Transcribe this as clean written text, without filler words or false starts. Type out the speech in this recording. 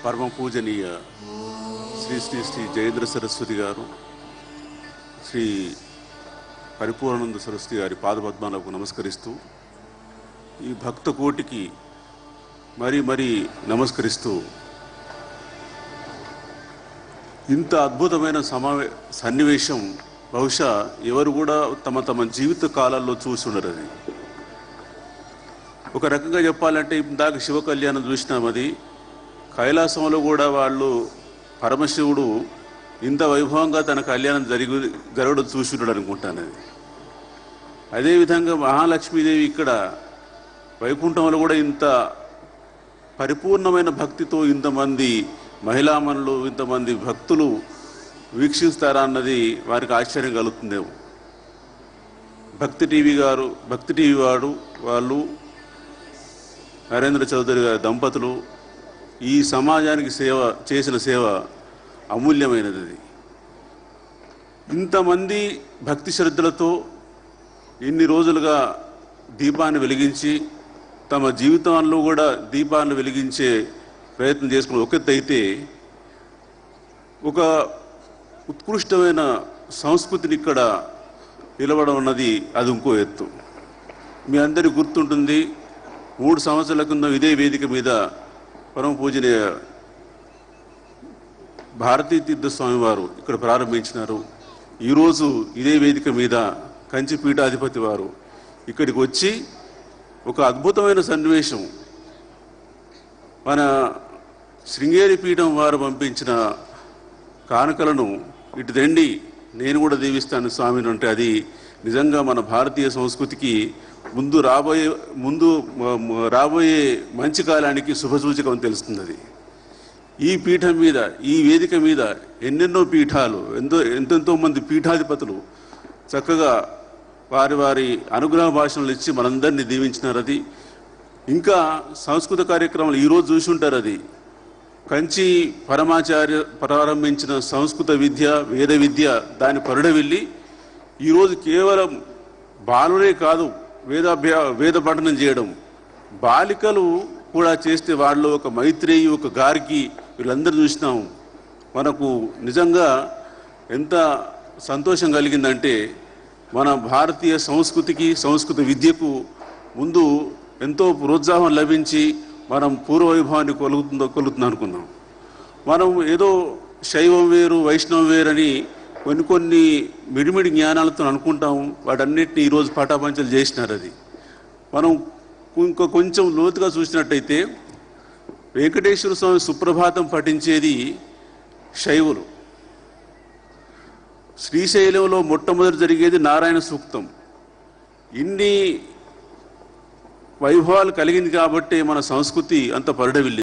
పరమ పూజనీయ శ్రీ శ్రీ శ్రీ జయేంద్ర సరస్వతి గారు, శ్రీ పరిపూర్ణానంద సరస్వతి గారి పాదపద్మాలకు నమస్కరిస్తూ, ఈ భక్త కోటికి మరీ నమస్కరిస్తూ, ఇంత అద్భుతమైన సన్నివేశం బహుశా ఎవరు కూడా తమ జీవిత కాలాల్లో చూసి ఉండరు. అది ఒక రకంగా చెప్పాలంటే ఇందాక శివ కళ్యాణం చూసినాం. అది కైలాసంలో కూడా వాళ్ళు పరమశివుడు ఇంత వైభవంగా తన కళ్యాణం జరగడం చూసి ఉన్నాడు అనుకుంటాను. అది అదేవిధంగా మహాలక్ష్మీదేవి ఇక్కడ వైకుంఠంలో కూడా ఇంత పరిపూర్ణమైన భక్తితో ఇంతమంది మహిళామణులు, ఇంతమంది భక్తులు వీక్షిస్తారా అన్నది వారికి ఆశ్చర్యం కలుగుతుందేమో. భక్తి టీవీ వాళ్ళు నరేంద్ర చౌదరి గారి దంపతులు ఈ సమాజానికి చేసిన సేవ అమూల్యమైనది. అది ఇంతమంది భక్తి శ్రద్ధలతో ఇన్ని రోజులుగా దీపాన్ని వెలిగించి తమ జీవితంలో కూడా దీపాన్ని వెలిగించే ప్రయత్నం చేసుకుని ఒక ఎత్తు అయితే, ఒక ఉత్కృష్టమైన సంస్కృతిని ఇక్కడ నిలవడం అన్నది అది ఇంకో ఎత్తు. మీ అందరికీ గుర్తుంటుంది, 3 సంవత్సరాల కింద ఇదే వేదిక మీద పరమ పూజనీయ భారతీ తీర్థస్వామి వారు ఇక్కడ ప్రారంభించినారు. ఈరోజు ఇదే వేదిక మీద కంచి పీఠాధిపతి వారు ఇక్కడికి వచ్చి ఒక అద్భుతమైన సన్నివేశం, మన శృంగేరి పీఠం వారు పంపించిన కానుకలను ఇటు రండి నేను కూడా దీవిస్తాను స్వామిని అంటే, అది నిజంగా మన భారతీయ సంస్కృతికి ముందు రాబోయే మంచి కాలానికి శుభసూచకం అని తెలుస్తుంది. ఈ పీఠం మీద, ఈ వేదిక మీద ఎన్నెన్నో పీఠాలు, ఎంతెంతో మంది పీఠాధిపతులు చక్కగా వారి అనుగ్రహ భాషణలు ఇచ్చి మనందరినీ దీవించినారు. అది ఇంకా సంస్కృత కార్యక్రమాలు ఈరోజు చూసి ఉంటారు. అది కంచి పరమాచార్య ప్రారంభించిన సంస్కృత విద్య, వేద విద్య, దాని పరిఢవిల్లి ఈరోజు కేవలం బాలురే కాదు వేద పఠనం చేయడం, బాలికలు కూడా చేస్తే వాళ్ళు ఒక మైత్రేయి, ఒక గార్గి, వీళ్ళందరూ చూసినాం. మనకు నిజంగా ఎంత సంతోషం కలిగిందంటే, మన భారతీయ సంస్కృతికి, సంస్కృత విద్యకు ముందు ఎంతో ప్రోత్సాహం లభించి మనం పూర్వవైభవాన్ని కొలుగుతుంది అనుకున్నాం. మనం ఏదో శైవం వేరు వైష్ణవం వేరని కొన్ని మిడిమిడి జ్ఞానాలతో అనుకుంటాం. వాటన్నిటిని ఈరోజు పటాపంచలు చేసినారు. అది మనం కొంచెం లోతుగా చూసినట్టయితే, వెంకటేశ్వర స్వామి సుప్రభాతం పఠించేది శైవులు. శ్రీశైలంలో మొట్టమొదటి జరిగేది నారాయణ సూక్తం. ఇన్ని వైభవాలు కలిగింది కాబట్టి మన సంస్కృతి అంత పరిఢవిల్లింది.